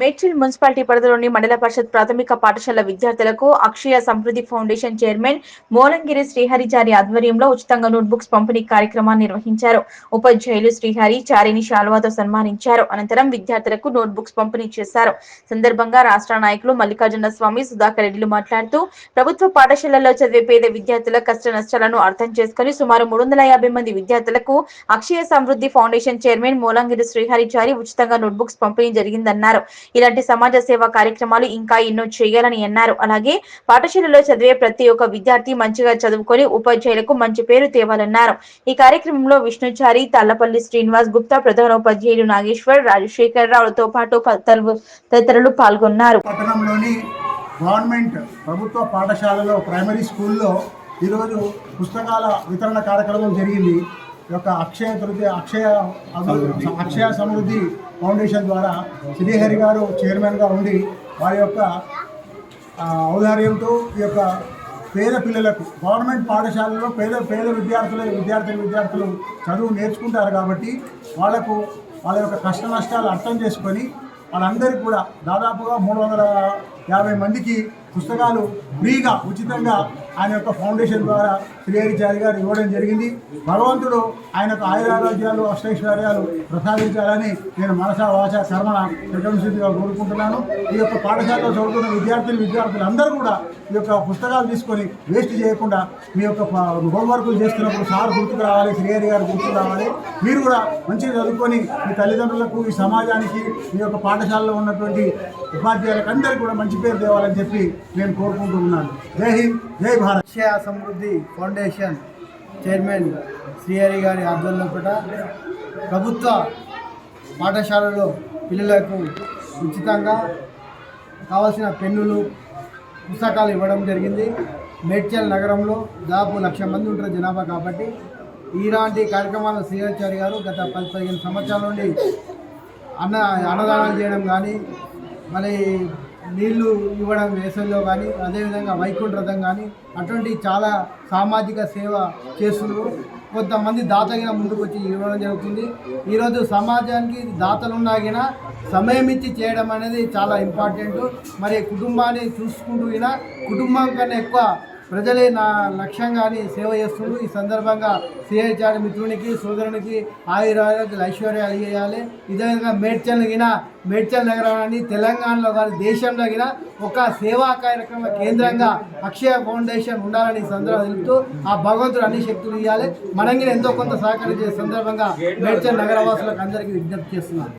Medchal municipality పరిధిలోని మండల పరిషత్ ప్రాథమిక పాఠశాల విద్యార్థులకు అక్షయ సమృద్ధి ఫౌండేషన్ చైర్మన్ మోలంగిరి శ్రీహరిచారి ఆధ్వర్యంలో ఉచితంగా నోట్బుక్స్ పంపిణీ కార్యక్రమాన్ని నిర్వహించారు. ఉపాధ్యాయులు శ్రీహరి చారిని శాలువాతో సన్మానించారు. అనంతరం విద్యార్థులకు నోట్బుక్స్ పంపిణీ చేశారు. సందర్భంగా రాష్ట్ర నాయకులు మల్లికార్జున స్వామి, సుధాకర్ రెడ్డిలు మాట్లాడుతూ ప్రభుత్వ పాఠశాలల్లో చదివే పేద విద్యార్థుల కష్ట నష్టాలను అర్థం చేసుకుని సుమారు 350 మంది విద్యార్థులకు అక్షయ సమృద్ధి ఫౌండేషన్ చైర్మన్ మోలంగిరి శ్రీహరిచారి ఉచితంగా నోట్బుక్స్ పంపిణీ జరిగిందన్నారు. ఇలాంటి సమాజ సేవా కార్యక్రమాలు ఇంకా ఎన్నో చేయాలని అన్నారు. అలాగే పాఠశాలలో చదివే ప్రతి ఒక్క విద్యార్థి మంచిగా చదువుకొని ఉపాధ్యాయులకు మంచి పేరు తేవాలన్నారు. ఈ కార్యక్రమంలో విష్ణుచారి, తాళ్లపల్లి శ్రీనివాస్ గుప్తా, ప్రధానోపాధ్యాయులు నాగేశ్వర్, రాజశేఖర్ రావులతో పాటు తదితరులు పాల్గొన్నారు. పట్టణంలోని గవర్నమెంట్ ప్రభుత్వ పాఠశాలలో ప్రైమరీ స్కూల్లో ఈరోజు పుస్తకాల వితరణ కార్యక్రమం జరిగింది. యొక్క అక్షయ సమృద్ధి ఫౌండేషన్ ద్వారా శ్రీహరి గారు చైర్మన్గా ఉండి వారి యొక్క ఔదార్యంతో ఈ యొక్క పేద పిల్లలకు గవర్నమెంట్ పాఠశాలలో పేద విద్యార్థులు చదువు నేర్చుకుంటారు కాబట్టి వాళ్ళ యొక్క కష్ట నష్టాలు అర్థం చేసుకొని వాళ్ళందరికీ కూడా దాదాపుగా 350 మందికి పుస్తకాలు ఫ్రీగా ఉచితంగా ఆయన యొక్క ఫౌండేషన్ ద్వారా శ్రీహరిచారి గారు ఇవ్వడం జరిగింది. భగవంతుడు ఆయనకు ఆయురారోగ్యాలు అష్టైశ్వర్యాలు ప్రసాదించాలని నేను మనసా వాచ కర్మణ ప్రశంసించిగా కోరుకుంటున్నాను. ఈ యొక్క పాఠశాలలో చదువుతున్న విద్యార్థులందరూ కూడా ఈ యొక్క పుస్తకాలు తీసుకొని వేస్ట్ చేయకుండా మీ యొక్క హోంవర్కులు చేస్తున్నప్పుడు సార్ గుర్తుకు రావాలి, శ్రీహరి గారు గుర్తుకు రావాలి. మీరు కూడా మంచిగా చదువుకొని మీ తల్లిదండ్రులకు, ఈ సమాజానికి, మీ యొక్క పాఠశాలలో ఉన్నటువంటి ఉపాధ్యాయులకు అందరికీ కూడా మంచి పేరు తేవాలని చెప్పి నేను కోరుకుంటూ ఉన్నాను. జై హింద్, జై భారత్. అక్షయ సమృద్ధి ఫౌండేషన్ చైర్మన్ శ్రీహరి గారి ఆధ్వర్యంలో కూడా ప్రభుత్వ పాఠశాలలో పిల్లలకు ఉచితంగా కావాల్సిన పెన్నులు, పుస్తకాలు ఇవ్వడం జరిగింది. మేడ్చల్ నగరంలో దాదాపు 1,00,000 మంది ఉంటారు జనాభా కాబట్టి ఇలాంటి కార్యక్రమాలు శ్రీహరిచారి గారు గత 10-15 సంవత్సరాల నుండి అన్నదానాలు చేయడం కానీ, మళ్ళీ నీళ్లు ఇవ్వడం వేసవిలో కానీ, అదేవిధంగా వైకుంఠ రథం కానీ అటువంటి చాలా సామాజిక సేవ చేస్తున్నారు. కొంతమంది దాతగిన ముందుకు వచ్చి ఇవ్వడం జరుగుతుంది. ఈరోజు సమాజానికి దాతలున్నాగిన సమయం ఇచ్చి చేయడం అనేది చాలా ఇంపార్టెంట్. మరి కుటుంబాన్ని చూసుకుంటూ కుటుంబం కన్నా ఎక్కువ ప్రజలే నా లక్ష్యంగాని సేవ చేస్తున్నారు. ఈ సందర్భంగా శ్రీహరిచారి మిత్రునికి, సోదరునికి ఆయురారోగ్యాలు ఐశ్వర్యాలు చేయాలి. ఇదే విధంగా మేడ్చల్ నగరాన్ని తెలంగాణలో కానీ దేశంలో గిన ఒక సేవా కార్యక్రమ కేంద్రంగా అక్షయ ఫౌండేషన్ ఉండాలని సందర్భంగా తెలుపుతూ ఆ భగవంతుడు అన్ని శక్తులు ఇవ్వాలి. మనం ఎంతో కొంత సహకరించే సందర్భంగా మేడ్చల్ నగరవాసులకు అందరికీ విజ్ఞప్తి చేస్తున్నాను.